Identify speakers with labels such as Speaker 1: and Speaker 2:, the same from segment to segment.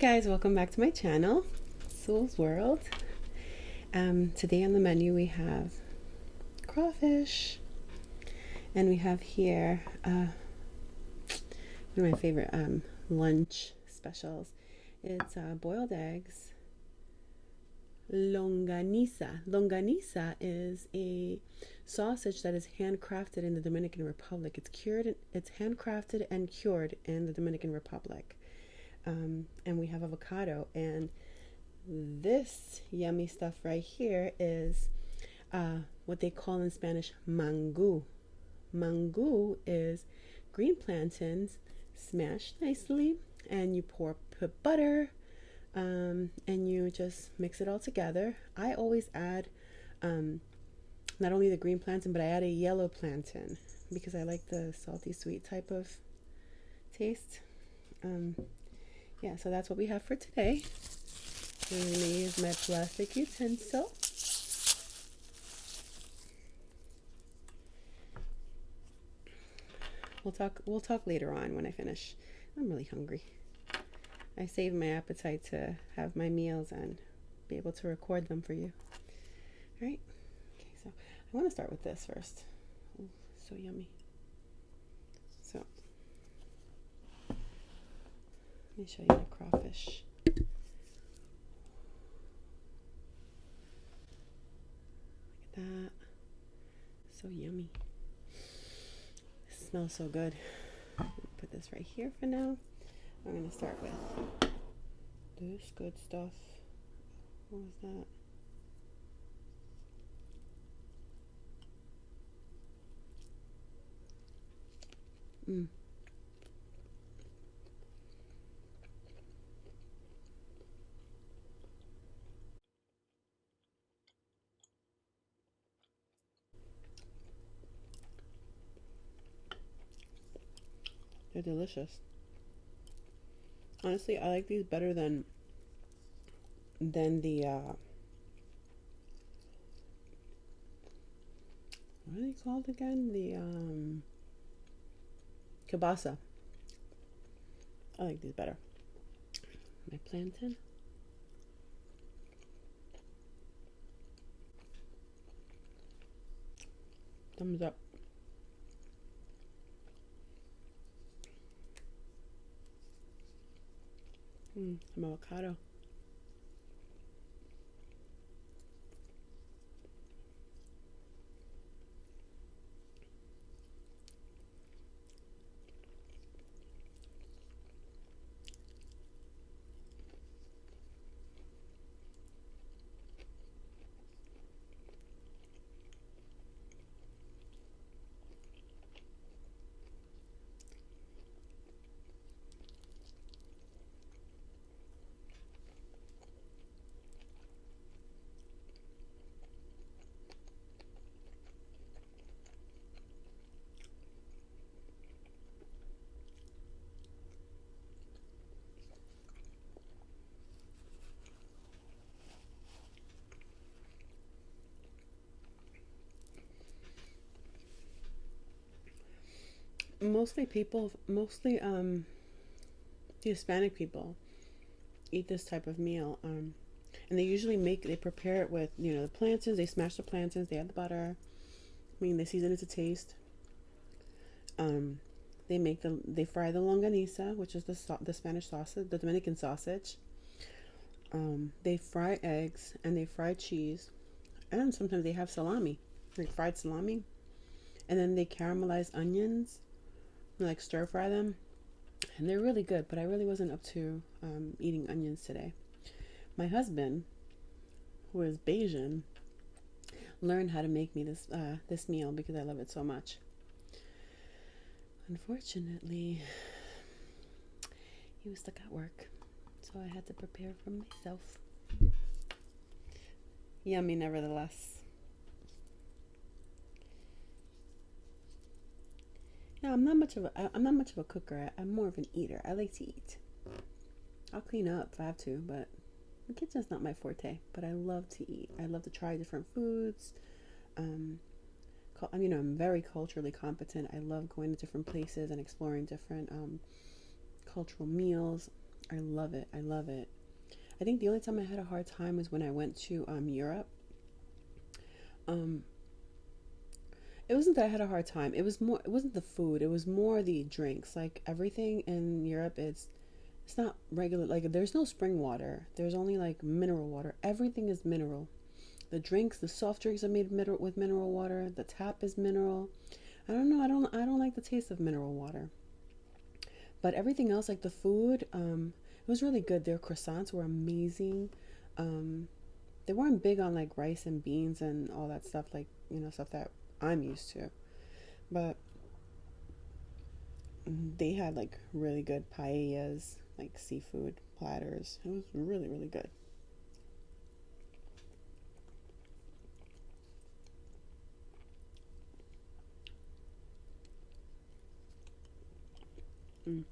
Speaker 1: Guys, welcome back to my channel, Soul's World. Today on the menu we have crawfish, and we have here one of my favorite lunch specials. It's boiled eggs, longaniza. Longaniza is a sausage that is handcrafted in the Dominican Republic. It's handcrafted and cured in the Dominican Republic. And we have avocado, and this yummy stuff right here is what they call in Spanish mangu. Mangu is green plantains smashed nicely, and you put butter, and you just mix it all together. I always add not only the green plantain, but I add a yellow plantain because I like the salty sweet type of taste. Yeah, so that's what we have for today. I'm going to use my plastic utensil. We'll talk later on when I finish. I'm really hungry. I save my appetite to have my meals and be able to record them for you. All right. Okay, so I want to start with this first. Ooh, so yummy. So let me show you the crawfish. Look at that. So yummy. It smells so good. Put this right here for now. I'm going to start with this good stuff. What was that? They're delicious. Honestly, I like these better than the what are they called again? The kielbasa. I like these better. My plantain. Thumbs up. Some avocado. Mostly the Hispanic people eat this type of meal, and they prepare it with, the plantains. They smash the plantains, they add the butter. They season it to taste. They fry the longaniza, which is the Spanish sausage, the Dominican sausage. They fry eggs, and they fry cheese, and sometimes they have salami, like fried salami, and then they caramelize onions, like stir fry them, and they're really good. But I really wasn't up to eating onions today. My husband, who is Bayesian, learned how to make me this meal because I love it so much. Unfortunately, he was stuck at work, so I had to prepare for myself. Yummy nevertheless. Yeah, I'm not much of a cooker. I'm more of an eater. I like to eat. I'll clean up if I have to, but the kitchen's not my forte. But I love to eat. I love to try different foods. I'm very culturally competent. I love going to different places and exploring different cultural meals. I love it. I love it. I think the only time I had a hard time was when I went to Europe. Um, it wasn't that I had a hard time. It was more. It wasn't the food. It was more the drinks. Like everything in Europe, it's not regular. Like there's no spring water. There's only like mineral water. Everything is mineral. The drinks, the soft drinks are made with mineral water. The tap is mineral. I don't know. I don't like the taste of mineral water. But everything else, like the food, it was really good. Their croissants were amazing. Um, they weren't big on like rice and beans and all that stuff, like stuff that I'm used to. But they had like really good paellas, like seafood platters. It was really, really good. Mm.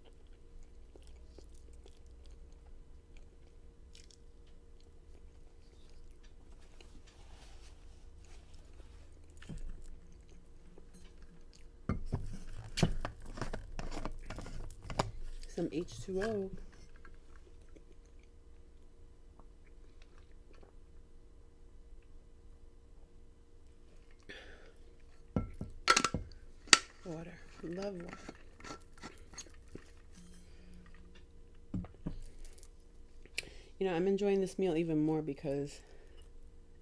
Speaker 1: Some H2O. Water. Love water. I'm enjoying this meal even more because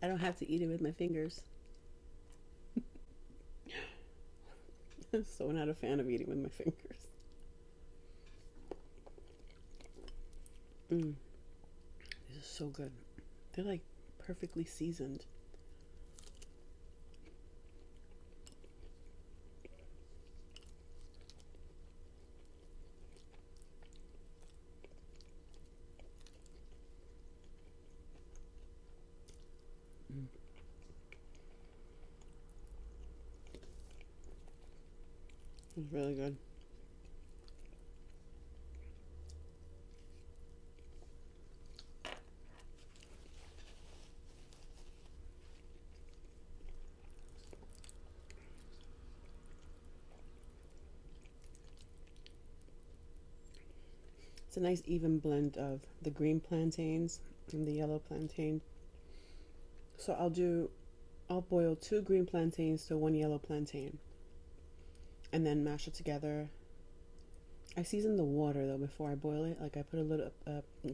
Speaker 1: I don't have to eat it with my fingers. I'm so not a fan of eating with my fingers. Mm, this is so good. They're like perfectly seasoned. Mm, it's really good. It's a nice even blend of the green plantains and the yellow plantain. So I'll boil two green plantains to one yellow plantain and then mash it together. I season the water though before I boil it. Like I put a little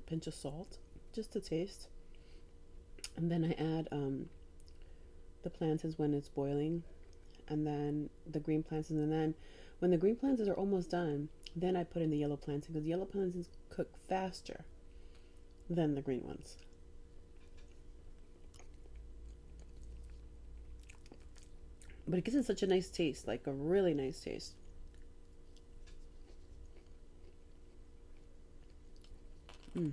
Speaker 1: pinch of salt just to taste, and then I add the plantains when it's boiling, and then the green plantains, and then when the green plantains are almost done, then I put in the yellow plantains because the yellow plantains cook faster than the green ones. But it gives it such a nice taste, like a really nice taste. Mm.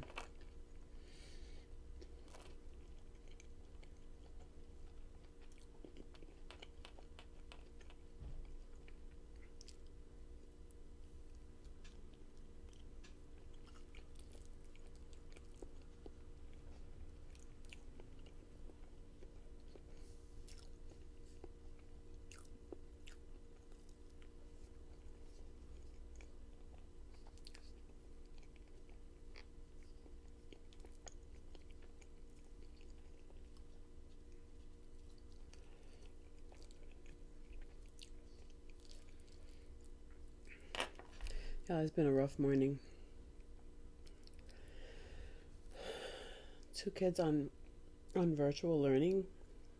Speaker 1: Yeah, it's been a rough morning. Two kids on virtual learning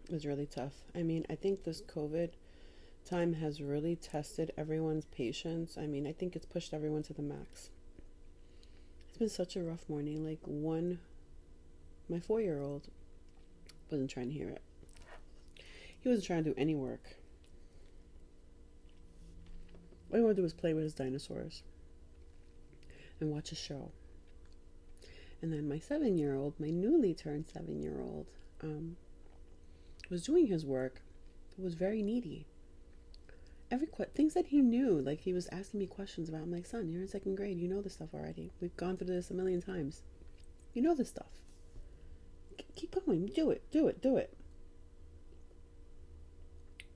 Speaker 1: is really tough. I mean, I think this COVID time has really tested everyone's patience. I mean, I think it's pushed everyone to the max. It's been such a rough morning. Like my 4-year-old wasn't trying to hear it. He wasn't trying to do any work. All he wanted to do was play with his dinosaurs and watch a show. And then my 7-year-old, my newly turned 7-year-old, was doing his work, but was very needy. Things that he knew, like he was asking me questions about. I'm like, son, you're in second grade. You know this stuff already. We've gone through this a million times. You know this stuff. Keep going. Do it. Do it. Do it.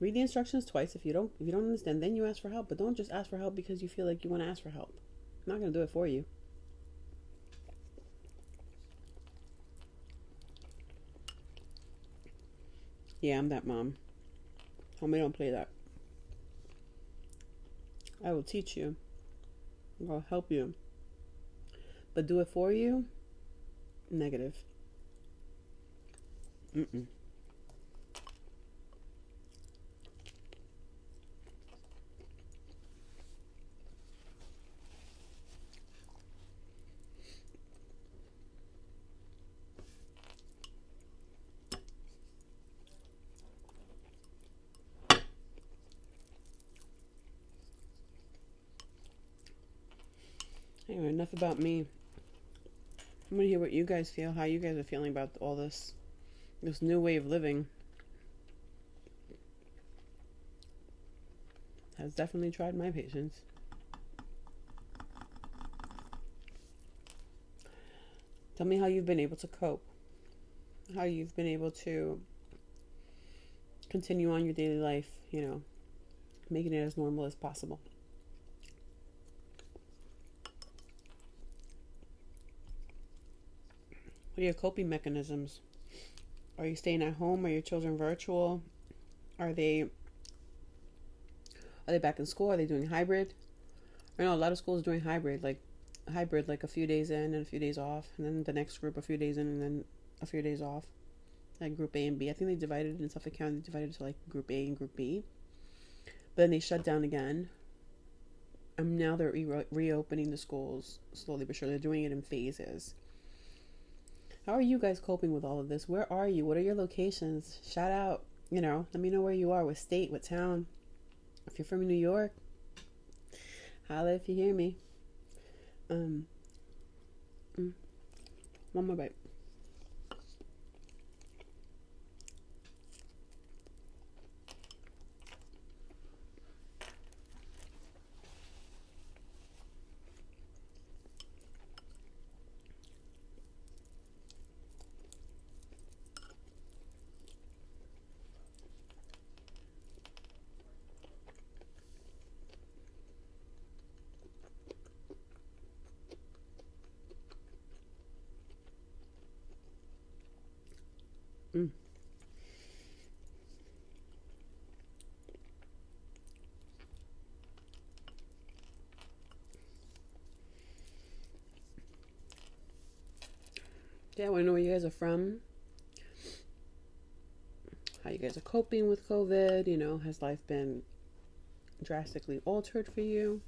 Speaker 1: Read the instructions twice. If you don't understand, then you ask for help. But don't just ask for help because you feel like you want to ask for help. I'm not gonna do it for you. Yeah, I'm that mom. Homie, don't play that. I will teach you. I'll help you. But do it for you? Negative. Mm-mm. Anyway, enough about me. I'm gonna hear what you guys feel, how you guys are feeling about all this new way of living. Has definitely tried my patience. Tell me how you've been able to cope, how you've been able to continue on your daily life, making it as normal as possible. What are your coping mechanisms? Are you staying at home? Are your children virtual? Are they back in school? Are they doing hybrid? I know a lot of schools are doing hybrid, like a few days in and a few days off, and then the next group a few days in and then a few days off. Like group A and B. I think they divided it in Suffolk County, they divided it to like group A and group B. But then they shut down again. And now they're reopening the schools slowly but surely. They're doing it in phases. How are you guys coping with all of this? Where are you? What are your locations? Shout out, let me know where you are, what state, what town. If you're from New York, holla if you hear me. One more bite. Mm. Yeah, I want to know where you guys are from. How you guys are coping with COVID. Has life been drastically altered for you?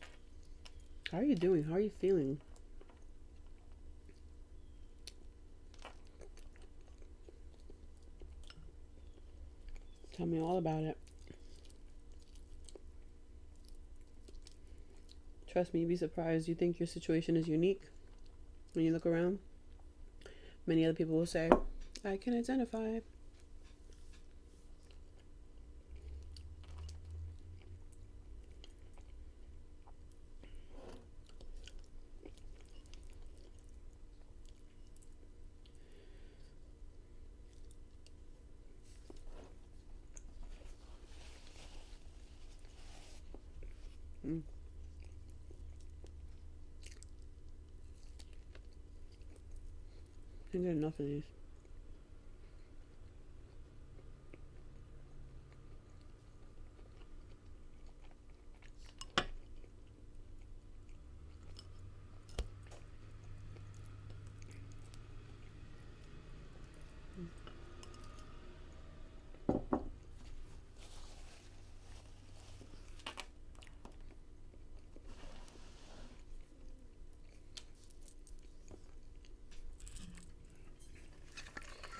Speaker 1: How are you doing? How are you feeling? Tell me all about it. Trust me, you'd be surprised. You think your situation is unique. When you look around, many other people will say, I can identify. Mm. I get enough of these.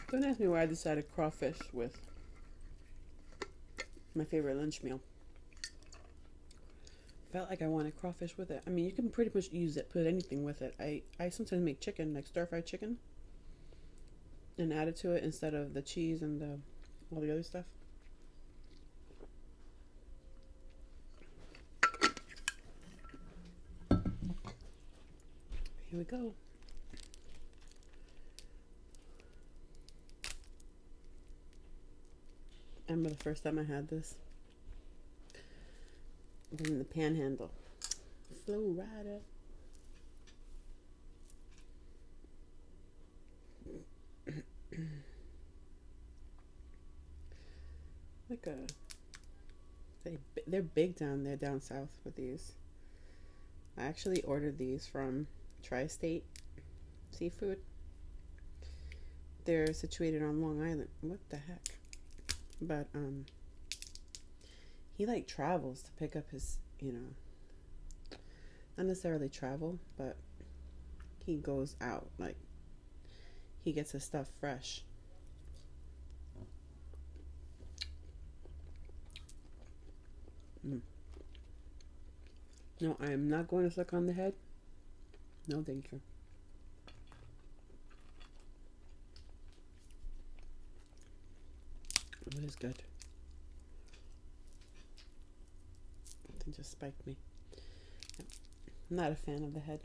Speaker 1: Don't ask me why I decided crawfish with my favorite lunch meal. Felt like I wanted crawfish with it. I mean, you can pretty much use it, put anything with it. I sometimes make chicken, like stir-fried chicken, and add it to it instead of the cheese and all the other stuff. Here we go. I remember the first time I had this. It was in the Panhandle. Flow Rider. like a they're big down there down south with these. I actually ordered these from Tristate Seafood. They're situated on Long Island. What the heck? But he like travels to pick up his, not necessarily travel, but he goes out, like he gets his stuff fresh. No, I am not going to suck on the head. No, thank you. It is good. Something just spiked me. I'm not a fan of the head.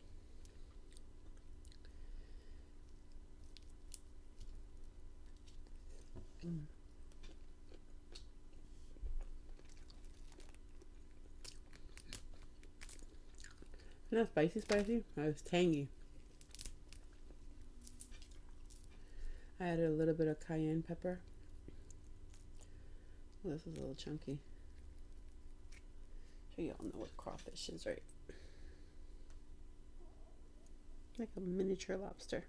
Speaker 1: Not spicy. It was tangy. I added a little bit of cayenne pepper. Oh, this is a little chunky. So y'all know what crawfish is, right? Like a miniature lobster.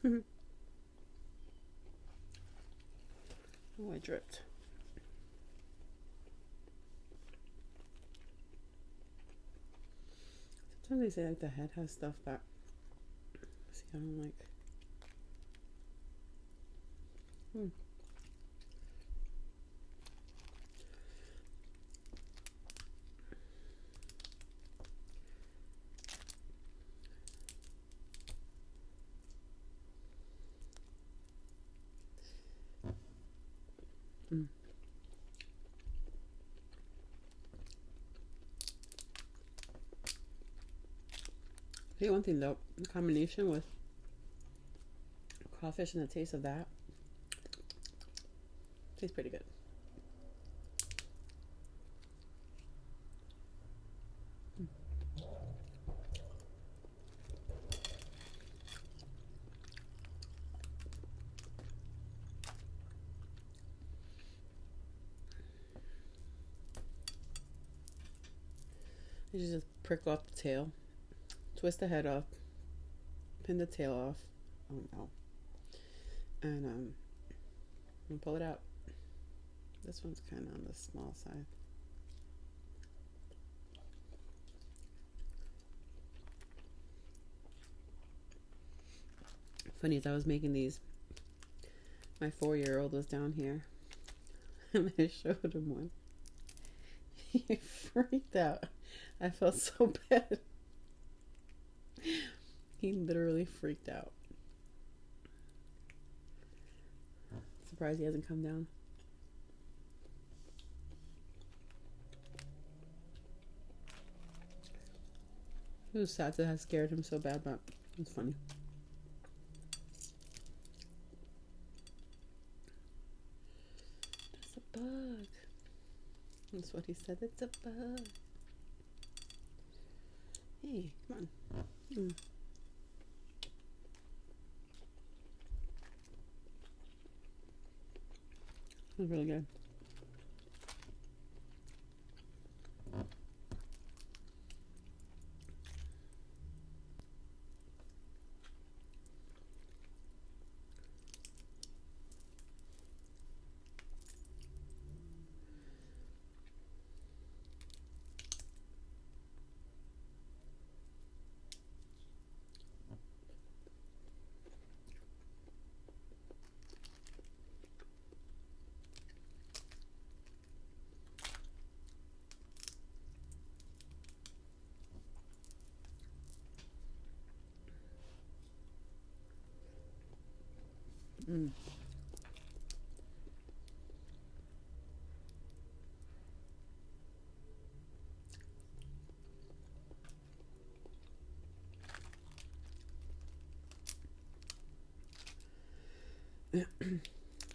Speaker 1: Oh, I dripped. Sometimes they say like the head has stuff that, see, I don't like. See, one thing though, the combination with crawfish and the taste of that tastes pretty good. You just prick off the tail, twist the head off, pin the tail off. Oh no. And pull it out. This one's kind of on the small side. Funny, as I was making these, my 4-year-old was down here and I showed him one. He freaked out. I felt so bad. He literally freaked out. Surprised he hasn't come down. It was sad that I scared him so bad, but it was funny. It's a bug. That's what he said. It's a bug. Hey, come on. It was really good.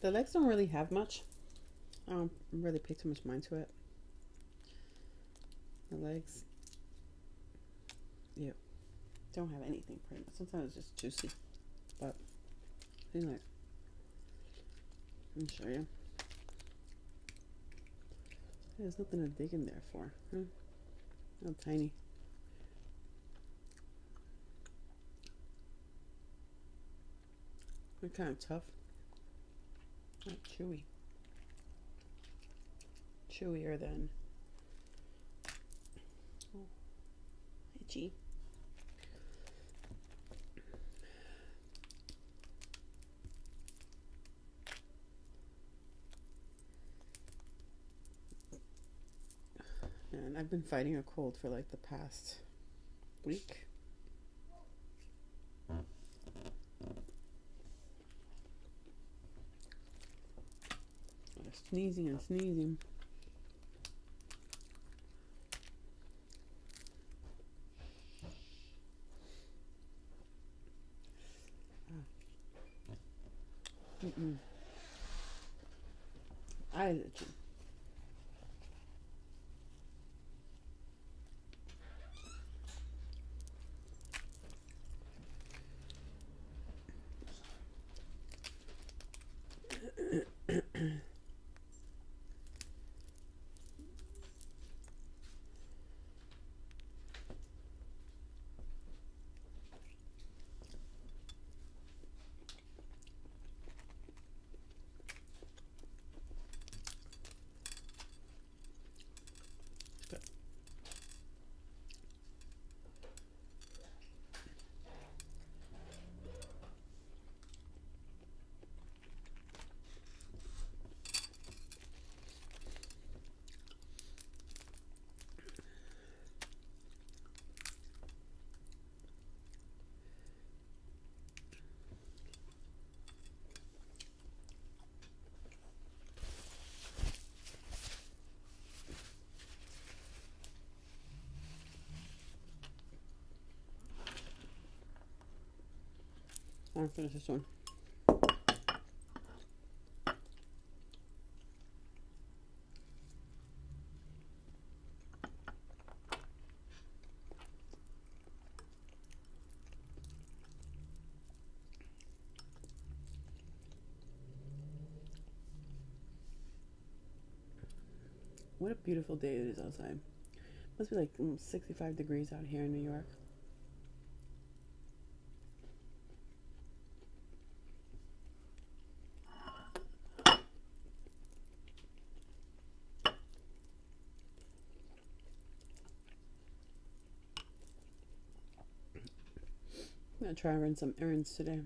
Speaker 1: The legs don't really have much. I don't really pay too much mind to it. The legs, yeah, don't have anything pretty much. Sometimes it's just juicy, but I like Let me show you. There's nothing to dig in there for. Huh? Oh, tiny. They're kind of tough. Not chewy. Chewier than. Oh, itchy. And I've been fighting a cold for like the past week. Sneezing and sneezing. Eyes itchy. I'll finish this one. What a beautiful day it is outside. Must be like 65 degrees out here in New York. I'm gonna try and run some errands today.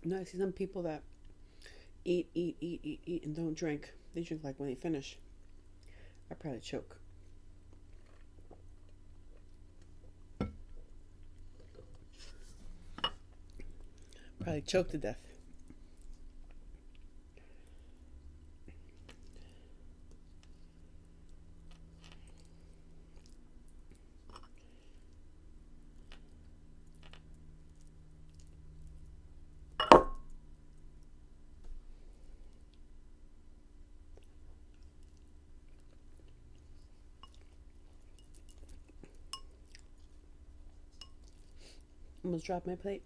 Speaker 1: No, I see some people that eat, and don't drink. They drink like when they finish. I probably choke. Probably choke to death. Almost dropped my plate.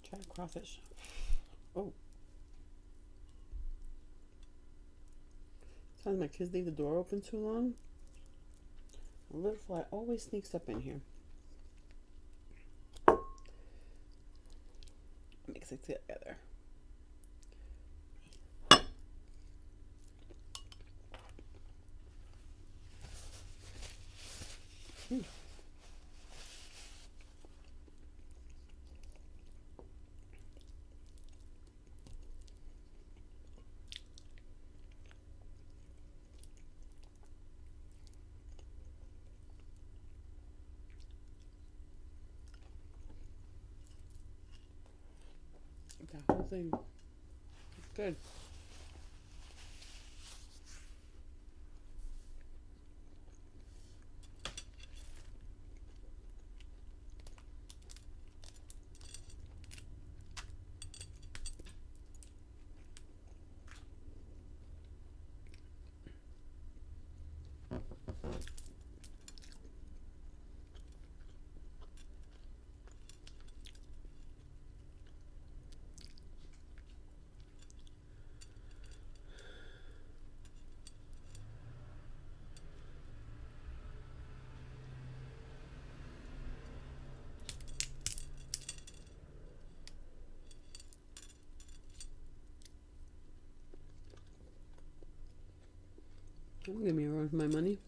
Speaker 1: Try crawfish. Oh, sometimes my kids leave the door open too long. A little fly always sneaks up in here. Mix it together. The whole thing. It's good. Don't give me a run for my money.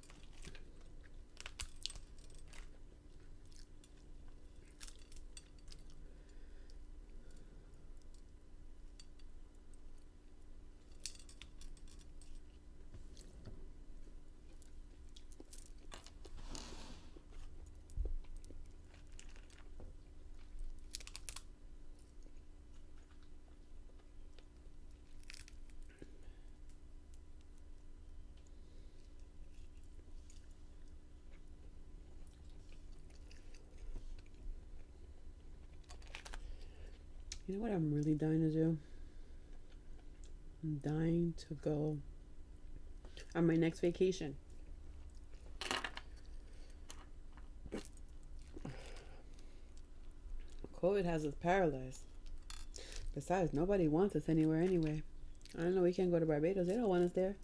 Speaker 1: You know what I'm really dying to do? I'm dying to go on my next vacation. COVID has us paralyzed. Besides, nobody wants us anywhere anyway. I don't know, we can't go to Barbados. They don't want us there.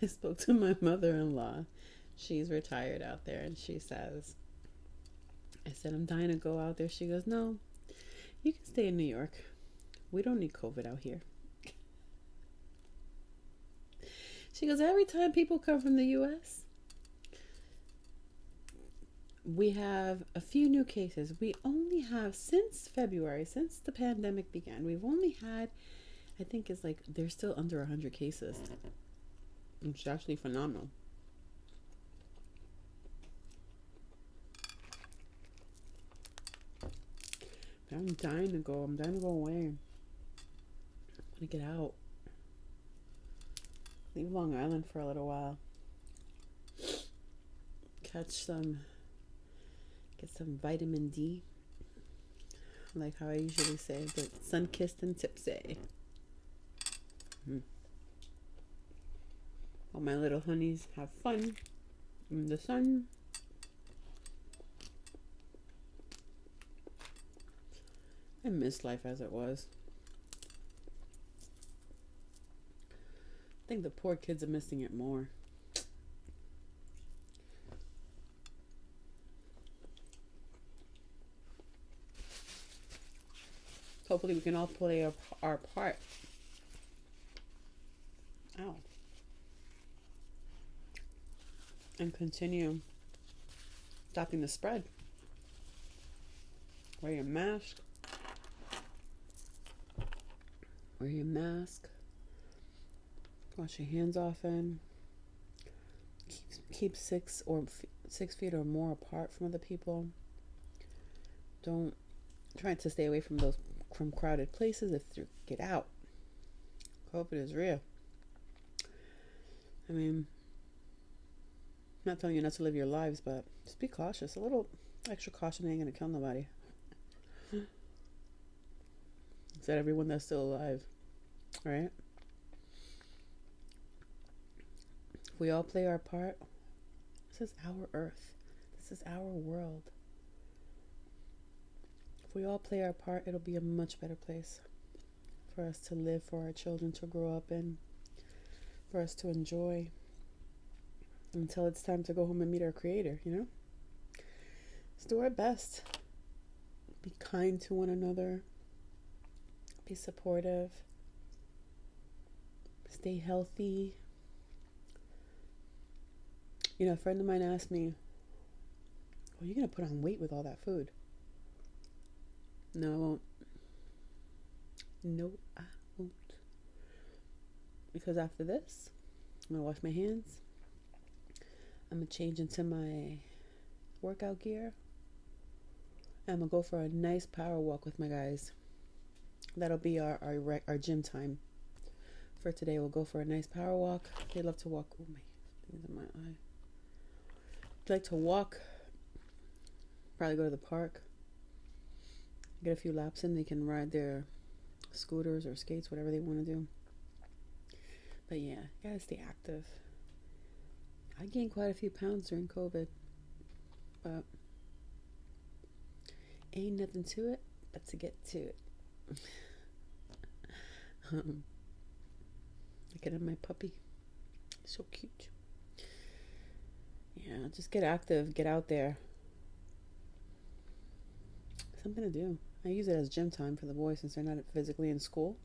Speaker 1: I spoke to my mother-in-law. She's retired out there, and she says, I said, I'm dying to go out there. She goes, no, you can stay in New York. We don't need COVID out here. She goes, every time people come from the U.S., we have a few new cases. We only have, since February, since the pandemic began, we've only had, I think it's like, they're still under 100 cases. It's actually phenomenal. I'm dying to go. I'm dying to go away. I want to get out. Leave Long Island for a little while. Get some vitamin D. Like how I usually say, get sun-kissed and tipsy. All my little honeys have fun in the sun. I miss life as it was. I think the poor kids are missing it more. Hopefully we can all play our part. Ow. And continue stopping the spread. Wear your mask. Wear your mask. Wash your hands often. Keep 6 feet or more apart from other people. Don't try to stay away from crowded places. If you get out, COVID is real. I mean, I'm not telling you not to live your lives, but just be cautious. A little extra caution ain't gonna kill nobody. It's that everyone that's still alive, right? If we all play our part, this is our earth. This is our world. if we all play our part, it'll be a much better place for us to live, for our children to grow up in, for us to enjoy until it's time to go home and meet our Creator, you know? Let's do our best. Be kind to one another. Be supportive. Stay healthy. You know, a friend of mine asked me, "Well, you're going to put on weight with all that food." No, I won't. No, I won't. Because after this, I'm going to wash my hands. I'm going to change into my workout gear. I'm going to go for a nice power walk with my guys. That'll be our gym time. For today, we'll go for a nice power walk. They love to walk. Oh, my things in my eye. They like to walk. Probably go to the park. Get a few laps in. They can ride their scooters or skates, whatever they want to do. But yeah, gotta stay active. I gained quite a few pounds during COVID, but ain't nothing to it but to get to it. Looking at my puppy, so cute. Yeah, just get active, get out there. Something to do. I use it as gym time for the boys since they're not physically in school.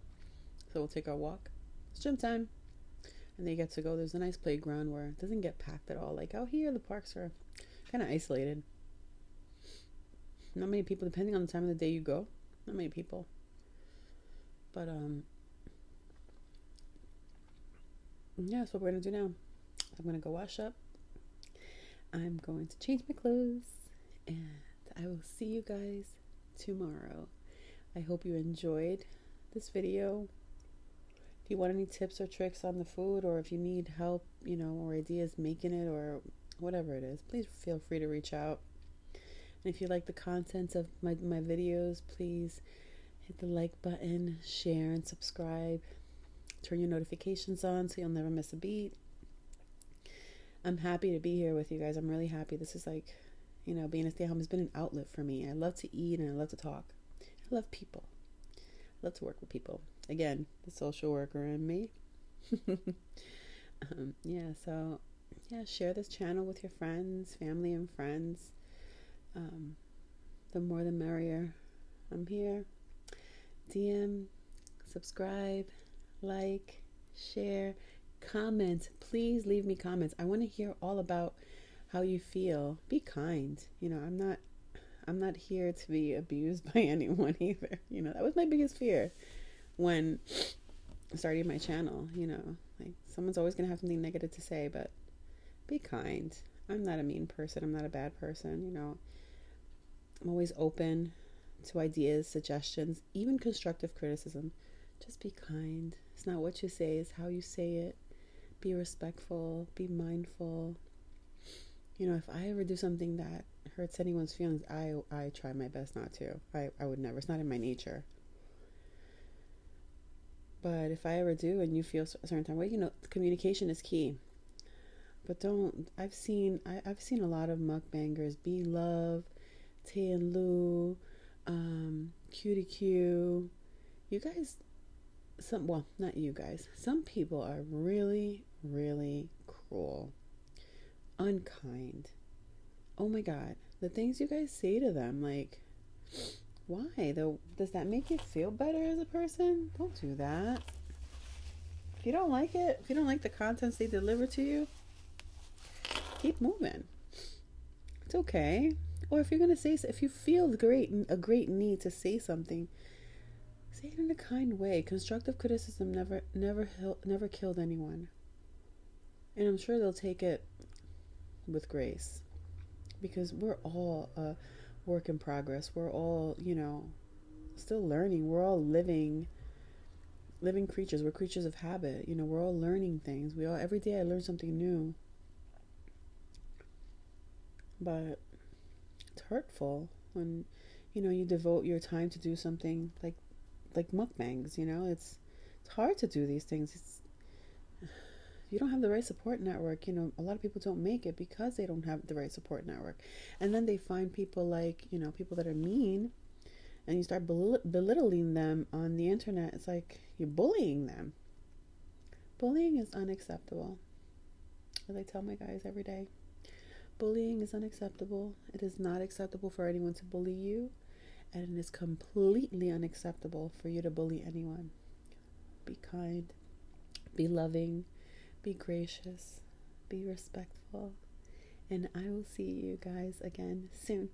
Speaker 1: So we'll take our walk. It's gym time. And they get to go. There's a nice playground where it doesn't get packed at all. Like out here, the parks are kind of isolated. Not many people, depending on the time of the day you go. Not many people. But, yeah, that's what we're going to do now. I'm going to go wash up. I'm going to change my clothes. And I will see you guys tomorrow. I hope you enjoyed this video. If you want any tips or tricks on the food, or if you need help, you know, or ideas making it, or whatever it is, please feel free to reach out. And if you like the content of my videos, please hit the like button, share, and subscribe. Turn your notifications on so you'll never miss a beat. I'm happy to be here with you guys. I'm really happy. This is like, you know, being a stay-at-home has been an outlet for me. I love to eat and I love to talk. I love people. I love to work with people. Again, the social worker in me. Share this channel with your friends, family, and friends. The more the merrier. I'm here. DM, subscribe, like, share, comment. Please leave me comments. I want to hear all about how you feel. Be kind. You know, I'm not here to be abused by anyone either. You know, that was my biggest fear when starting my channel. You know, like someone's always gonna have something negative to say, but be kind. I'm not a mean person. I'm not a bad person. You know, I'm always open to ideas, suggestions, even constructive criticism. Just be kind. It's not what you say, it's how you say it. Be respectful, be mindful. You know, if I ever do something that hurts anyone's feelings, I try my best not to. I would never. It's not in my nature. But if I ever do and you feel a certain time, well, you know, communication is key. But I've seen a lot of mukbangers, Be Love, Tay and Lou, Cutie Q. You guys, not you guys. Some people are really, really cruel, unkind. Oh my God, the things you guys say to them, like, why? Does that make you feel better as a person? Don't do that. If you don't like it, if you don't like the contents they deliver to you, keep moving. It's okay. Or if you're gonna say, if you feel a great need to say something, say it in a kind way. Constructive criticism never killed anyone, and I'm sure they'll take it with grace, because we're all a work in progress. We're all, you know, still learning. We're all living creatures. We're creatures of habit. You know, we're all learning things. Every day I learn something new. But it's hurtful when, you know, you devote your time to do something like mukbangs. You know, it's hard to do these things. If you don't have the right support network, you know, a lot of people don't make it because they don't have the right support network. And then they find people like, you know, people that are mean, and you start belittling them on the internet, it's like you're bullying them. Bullying is unacceptable. As I tell my guys every day, bullying is unacceptable. It is not acceptable for anyone to bully you, and it is completely unacceptable for you to bully anyone. Be kind, be loving, be gracious, be respectful, and I will see you guys again soon.